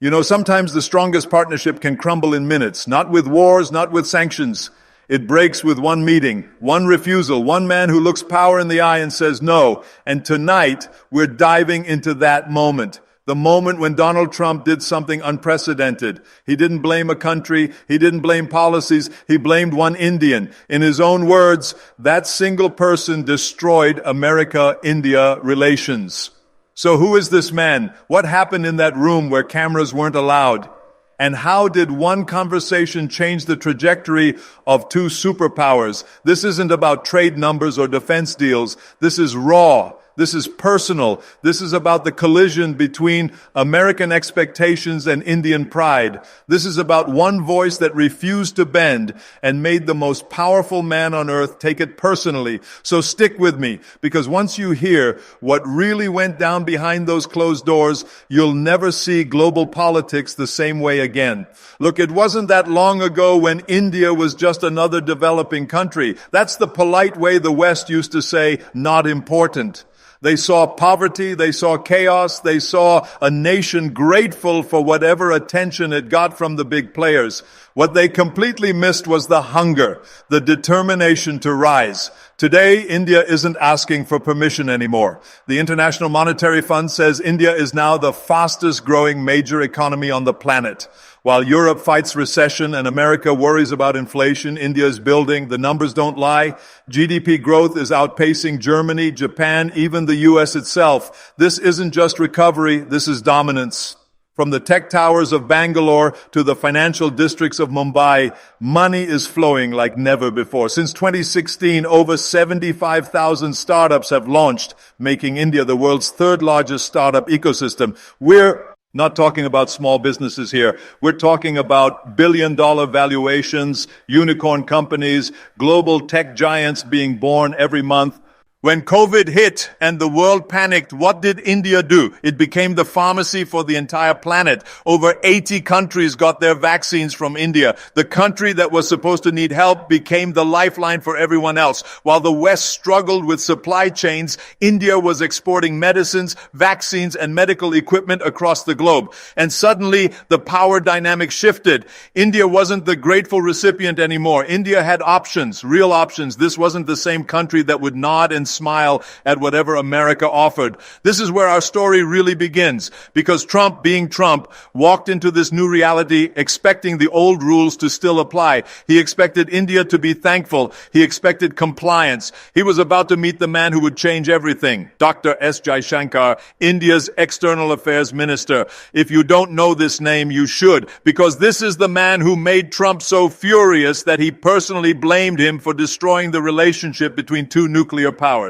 You know, sometimes the strongest partnership can crumble in minutes, not with wars, not with sanctions. It breaks with one meeting, one refusal, one man who looks power in the eye and says no. And tonight, we're diving into that moment. The moment when Donald Trump did something unprecedented. He didn't blame a country. He didn't blame policies. He blamed one Indian. In his own words, that single person destroyed America-India relations. So who is this man? What happened in that room where cameras weren't allowed? And how did one conversation change the trajectory of two superpowers? This isn't about trade numbers or defense deals. This is raw. This is personal. This is about the collision between American expectations and Indian pride. This is about one voice that refused to bend and made the most powerful man on earth take it personally. So stick with me, because once you hear what really went down behind those closed doors, you'll never see global politics the same way again. Look, it wasn't that long ago when India was just another developing country. That's the polite way the West used to say, not important. They saw poverty, they saw chaos, they saw a nation grateful for whatever attention it got from the big players. What they completely missed was the hunger, the determination to rise. Today, India isn't asking for permission anymore. The International Monetary Fund says India is now the fastest growing major economy on the planet. While Europe fights recession and America worries about inflation, India is building. The numbers don't lie. GDP growth is outpacing Germany, Japan, even the U.S. itself. This isn't just recovery, this is dominance. From the tech towers of Bangalore to the financial districts of Mumbai, money is flowing like never before. Since 2016, over 75,000 startups have launched, making India the world's third largest startup ecosystem. We're not talking about small businesses here. We're talking about billion-dollar valuations, unicorn companies, global tech giants being born every month. When COVID hit and the world panicked, what did India do? It became the pharmacy for the entire planet. Over 80 countries got their vaccines from India. The country that was supposed to need help became the lifeline for everyone else. While the West struggled with supply chains, India was exporting medicines, vaccines, and medical equipment across the globe. And suddenly, the power dynamic shifted. India wasn't the grateful recipient anymore. India had options, real options. This wasn't the same country that would nod and smile at whatever America offered. This is where our story really begins, because Trump, being Trump, walked into this new reality expecting the old rules to still apply. He expected India to be thankful. He expected compliance. He was about to meet the man who would change everything, Dr. S. Jaishankar, India's External Affairs Minister. If you don't know this name, you should, because this is the man who made Trump so furious that he personally blamed him for destroying the relationship between two nuclear powers.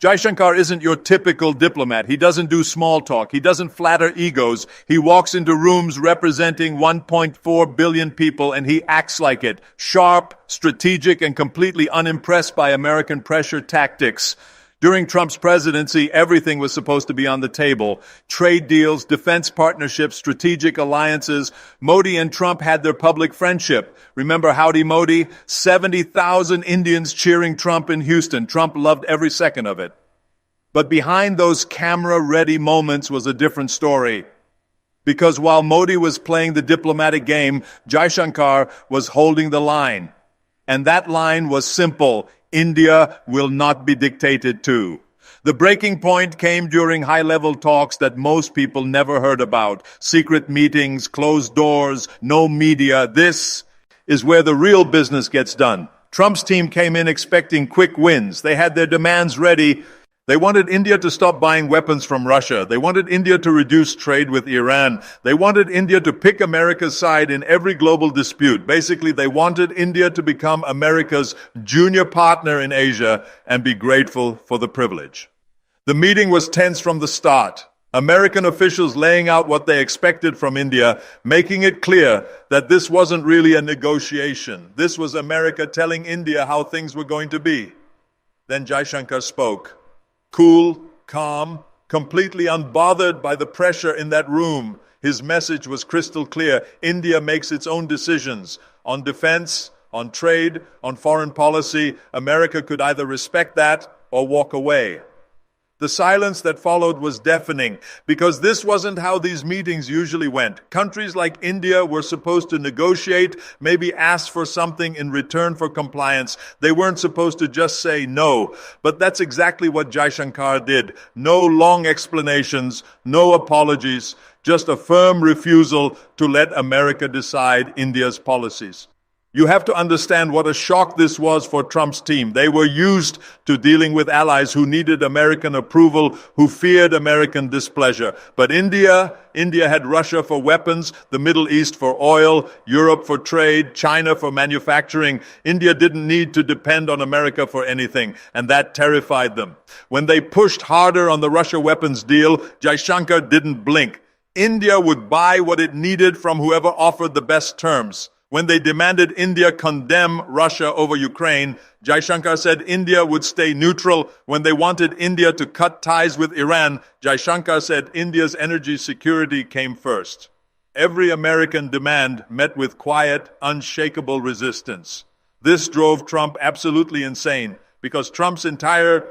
Jaishankar isn't your typical diplomat. He doesn't do small talk. He doesn't flatter egos. He walks into rooms representing 1.4 billion people and he acts like it. Sharp, strategic, and completely unimpressed by American pressure tactics. During Trump's presidency, everything was supposed to be on the table. Trade deals, defense partnerships, strategic alliances. Modi and Trump had their public friendship. Remember Howdy Modi? 70,000 Indians cheering Trump in Houston. Trump loved every second of it. But behind those camera-ready moments was a different story. Because while Modi was playing the diplomatic game, Jaishankar was holding the line. And that line was simple. India will not be dictated to. The breaking point came during high-level talks that most people never heard about. Secret meetings, closed doors, no media. This is where the real business gets done. Trump's team came in expecting quick wins. They had their demands ready. They wanted India to stop buying weapons from Russia. They wanted India to reduce trade with Iran. They wanted India to pick America's side in every global dispute. Basically, they wanted India to become America's junior partner in Asia and be grateful for the privilege. The meeting was tense from the start. American officials laying out what they expected from India, making it clear that this wasn't really a negotiation. This was America telling India how things were going to be. Then Jaishankar spoke. Cool, calm, completely unbothered by the pressure in that room. His message was crystal clear. India makes its own decisions on defense, on trade, on foreign policy. America could either respect that or walk away. The silence that followed was deafening, because this wasn't how these meetings usually went. Countries like India were supposed to negotiate, maybe ask for something in return for compliance. They weren't supposed to just say no. But that's exactly what Jaishankar did. No long explanations, no apologies, just a firm refusal to let America decide India's policies. You have to understand what a shock this was for Trump's team. They were used to dealing with allies who needed American approval, who feared American displeasure. But India had Russia for weapons, the Middle East for oil, Europe for trade, China for manufacturing. India didn't need to depend on America for anything, and that terrified them. When they pushed harder on the Russia weapons deal, Jaishankar didn't blink. India would buy what it needed from whoever offered the best terms. When they demanded India condemn Russia over Ukraine, Jaishankar said India would stay neutral. When they wanted India to cut ties with Iran, Jaishankar said India's energy security came first. Every American demand met with quiet, unshakable resistance. This drove Trump absolutely insane, because Trump's entire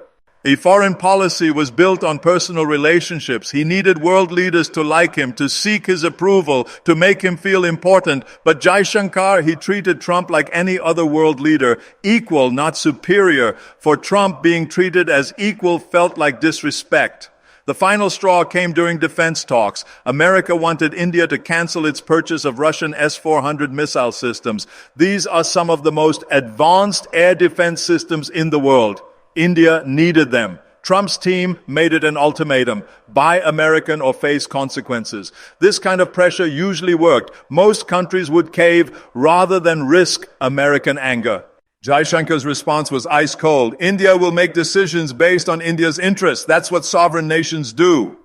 foreign policy was built on personal relationships. He needed world leaders to like him, to seek his approval, to make him feel important. But Jaishankar, he treated Trump like any other world leader, equal, not superior. For Trump, being treated as equal felt like disrespect. The final straw came during defense talks. America wanted India to cancel its purchase of Russian S-400 missile systems. These are some of the most advanced air defense systems in the world. India needed them. Trump's team made it an ultimatum: buy American or face consequences. This kind of pressure usually worked. Most countries would cave rather than risk American anger. Jaishankar's response was ice cold. India will make decisions based on India's interests. That's what sovereign nations do.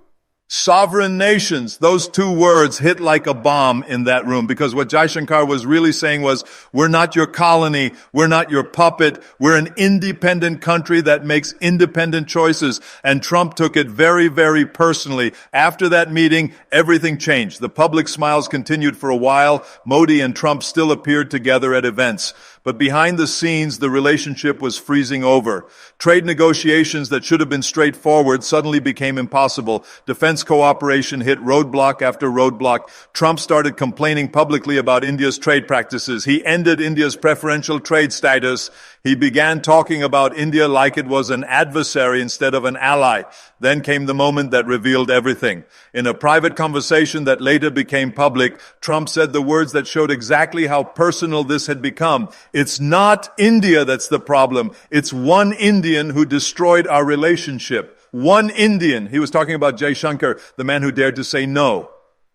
Sovereign nations, those two words hit like a bomb in that room, because what Jaishankar was really saying was, we're not your colony, we're not your puppet, we're an independent country that makes independent choices. And Trump took it very, very personally. After that meeting, everything changed. The public smiles continued for a while. Modi and Trump still appeared together at events. But behind the scenes, the relationship was freezing over. Trade negotiations that should have been straightforward suddenly became impossible. Defense cooperation hit roadblock after roadblock. Trump started complaining publicly about India's trade practices. He ended India's preferential trade status. He began talking about India like it was an adversary instead of an ally. Then came the moment that revealed everything. In a private conversation that later became public, Trump said the words that showed exactly how personal this had become. It's not India that's the problem. It's one Indian who destroyed our relationship. One Indian. He was talking about Jaishankar, the man who dared to say no.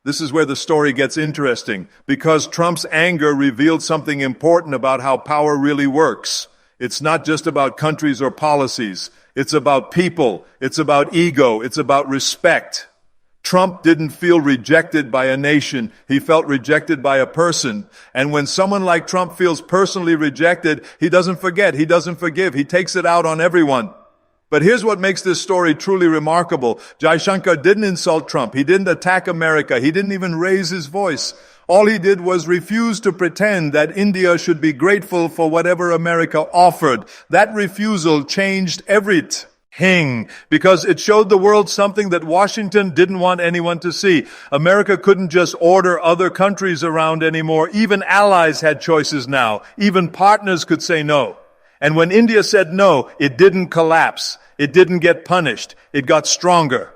This is where the story gets interesting, because Trump's anger revealed something important about how power really works. It's not just about countries or policies. It's about people. It's about ego. It's about respect. Trump didn't feel rejected by a nation. He felt rejected by a person. And when someone like Trump feels personally rejected, he doesn't forget. He doesn't forgive. He takes it out on everyone. But here's what makes this story truly remarkable. Jaishankar didn't insult Trump. He didn't attack America. He didn't even raise his voice. All he did was refuse to pretend that India should be grateful for whatever America offered. That refusal changed everything, because it showed the world something that Washington didn't want anyone to see. America couldn't just order other countries around anymore. Even allies had choices now. Even partners could say no. And when India said no, it didn't collapse. It didn't get punished. It got stronger.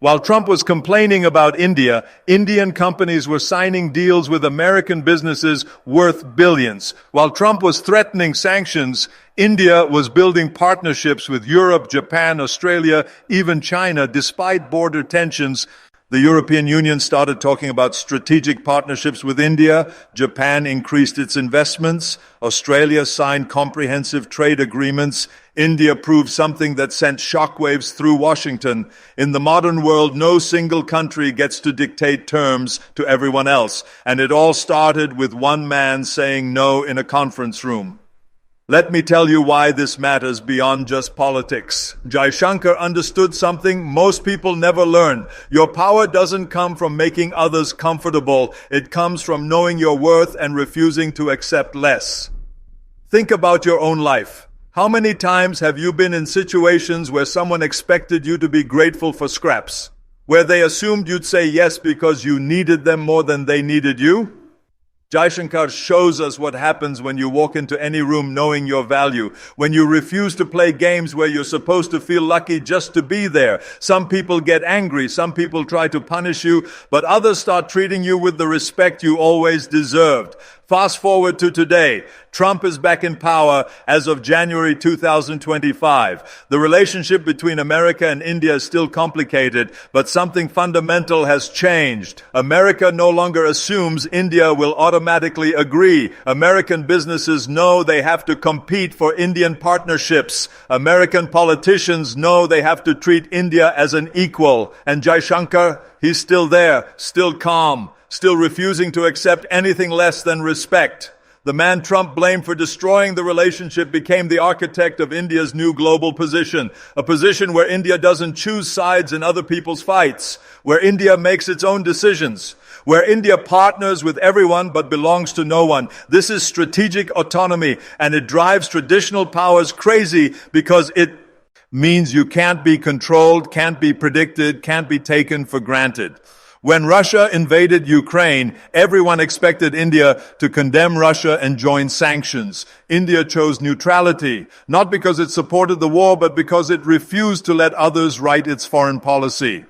While Trump was complaining about India, Indian companies were signing deals with American businesses worth billions. While Trump was threatening sanctions, India was building partnerships with Europe, Japan, Australia, even China. Despite border tensions, the European Union started talking about strategic partnerships with India. Japan increased its investments. Australia signed comprehensive trade agreements. India proved something that sent shockwaves through Washington. In the modern world, no single country gets to dictate terms to everyone else. And it all started with one man saying no in a conference room. Let me tell you why this matters beyond just politics. Jaishankar understood something most people never learn. Your power doesn't come from making others comfortable. It comes from knowing your worth and refusing to accept less. Think about your own life. How many times have you been in situations where someone expected you to be grateful for scraps? Where they assumed you'd say yes because you needed them more than they needed you? Jaishankar shows us what happens when you walk into any room knowing your value, when you refuse to play games where you're supposed to feel lucky just to be there. Some people get angry, some people try to punish you, but others start treating you with the respect you always deserved. Fast forward to today. Trump is back in power as of January 2025. The relationship between America and India is still complicated, but something fundamental has changed. America no longer assumes India will automatically agree. American businesses know they have to compete for Indian partnerships. American politicians know they have to treat India as an equal. And Jaishankar, he's still there, still calm, still refusing to accept anything less than respect. The man Trump blamed for destroying the relationship became the architect of India's new global position, a position where India doesn't choose sides in other people's fights, where India makes its own decisions, where India partners with everyone but belongs to no one. This is strategic autonomy, and it drives traditional powers crazy because it means you can't be controlled, can't be predicted, can't be taken for granted. When Russia invaded Ukraine, everyone expected India to condemn Russia and join sanctions. India chose neutrality, not because it supported the war, but because it refused to let others write its foreign policy.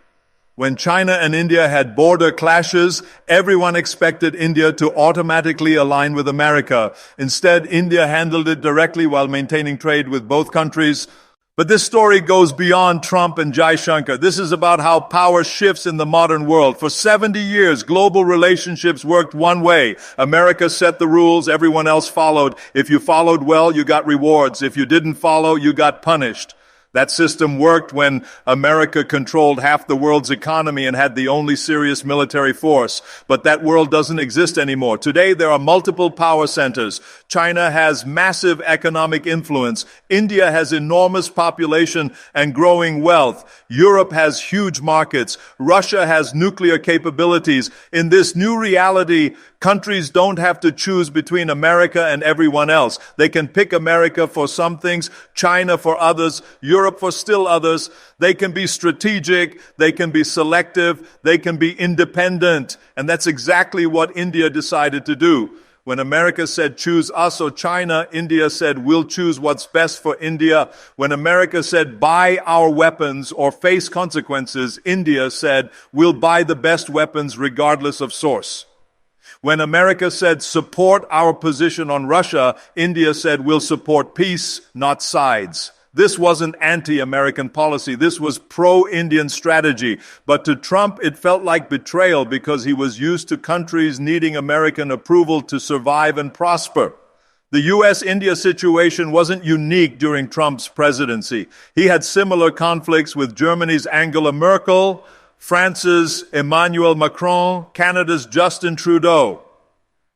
When China and India had border clashes, everyone expected India to automatically align with America. Instead, India handled it directly while maintaining trade with both countries. But this story goes beyond Trump and Jaishankar. This is about how power shifts in the modern world. For 70 years, global relationships worked one way. America set the rules, everyone else followed. If you followed well, you got rewards. If you didn't follow, you got punished. That system worked when America controlled half the world's economy and had the only serious military force. But that world doesn't exist anymore. Today, there are multiple power centers. China has massive economic influence. India has enormous population and growing wealth. Europe has huge markets. Russia has nuclear capabilities. In this new reality, countries don't have to choose between America and everyone else. They can pick America for some things, China for others, Europe for still others. They can be strategic, they can be selective, they can be independent. And that's exactly what India decided to do. When America said choose us or China, India said we'll choose what's best for India. When America said buy our weapons or face consequences, India said we'll buy the best weapons regardless of source. When America said support our position on Russia, India said we'll support peace, not sides. This wasn't anti-American policy. This was pro-Indian strategy. But to Trump, it felt like betrayal because he was used to countries needing American approval to survive and prosper. The U.S. India situation wasn't unique during Trump's presidency. He had similar conflicts with Germany's Angela Merkel, France's Emmanuel Macron, Canada's Justin Trudeau.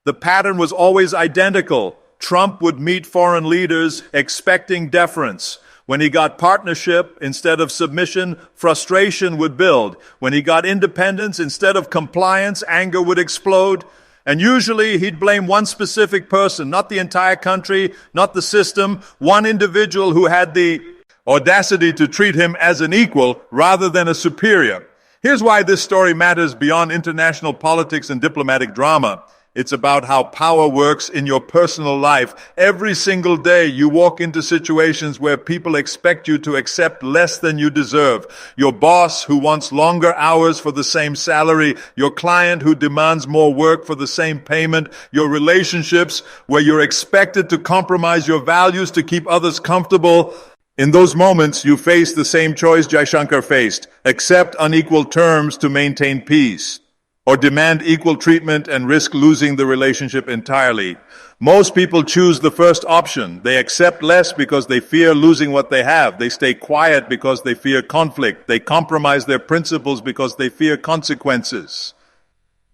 The pattern was always identical. Trump would meet foreign leaders expecting deference. When he got partnership instead of submission, frustration would build. When he got independence instead of compliance, anger would explode. And usually he'd blame one specific person, not the entire country, not the system, one individual who had the audacity to treat him as an equal rather than a superior. Here's why this story matters beyond international politics and diplomatic drama. It's about how power works in your personal life. Every single day you walk into situations where people expect you to accept less than you deserve. Your boss who wants longer hours for the same salary. Your client who demands more work for the same payment. Your relationships where you're expected to compromise your values to keep others comfortable. In those moments, you face the same choice Jaishankar faced. Accept unequal terms to maintain peace, or demand equal treatment and risk losing the relationship entirely. Most people choose the first option. They accept less because they fear losing what they have. They stay quiet because they fear conflict. They compromise their principles because they fear consequences.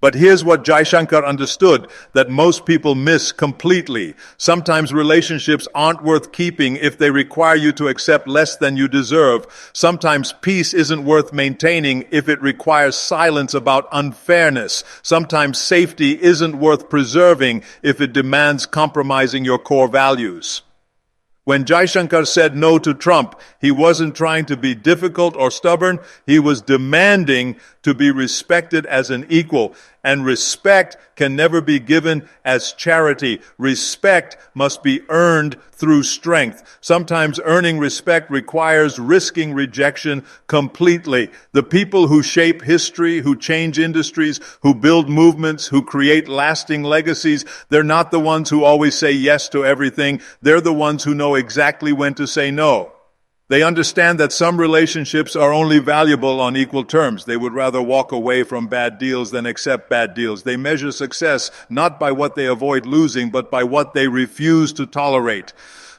But here's what Jaishankar understood that most people miss completely. Sometimes relationships aren't worth keeping if they require you to accept less than you deserve. Sometimes peace isn't worth maintaining if it requires silence about unfairness. Sometimes safety isn't worth preserving if it demands compromising your core values. When Jaishankar said no to Trump, he wasn't trying to be difficult or stubborn. He was demanding to be respected as an equal. And respect can never be given as charity. Respect must be earned through strength. Sometimes earning respect requires risking rejection completely. The people who shape history, who change industries, who build movements, who create lasting legacies, they're not the ones who always say yes to everything. They're the ones who know exactly when to say no. They understand that some relationships are only valuable on equal terms. They would rather walk away from bad deals than accept bad deals. They measure success not by what they avoid losing, but by what they refuse to tolerate.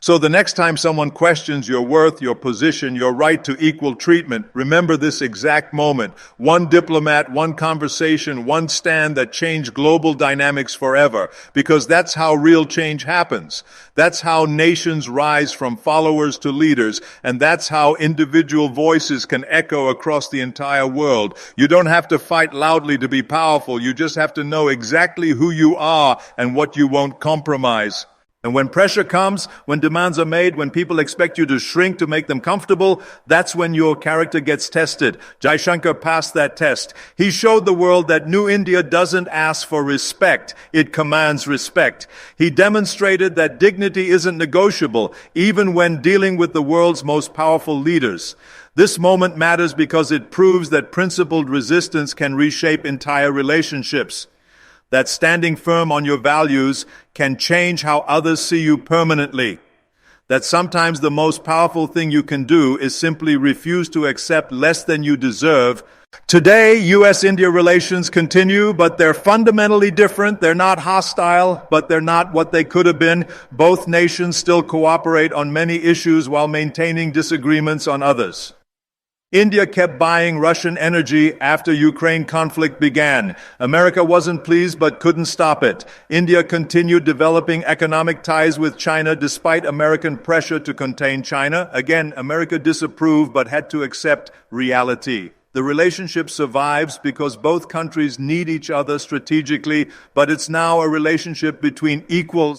So the next time someone questions your worth, your position, your right to equal treatment, remember this exact moment. One diplomat, one conversation, one stand that changed global dynamics forever. Because that's how real change happens. That's how nations rise from followers to leaders. And that's how individual voices can echo across the entire world. You don't have to fight loudly to be powerful. You just have to know exactly who you are and what you won't compromise. And when pressure comes, when demands are made, when people expect you to shrink to make them comfortable, that's when your character gets tested. Jaishankar passed that test. He showed the world that New India doesn't ask for respect, it commands respect. He demonstrated that dignity isn't negotiable, even when dealing with the world's most powerful leaders. This moment matters because it proves that principled resistance can reshape entire relationships. That standing firm on your values can change how others see you permanently. That sometimes the most powerful thing you can do is simply refuse to accept less than you deserve. Today, U.S. India relations continue, but they're fundamentally different. They're not hostile, but they're not what they could have been. Both nations still cooperate on many issues while maintaining disagreements on others. India kept buying Russian energy after Ukraine conflict began. America wasn't pleased but couldn't stop it. India continued developing economic ties with China despite American pressure to contain China. Again, America disapproved but had to accept reality. The relationship survives because both countries need each other strategically, but it's now a relationship between equals.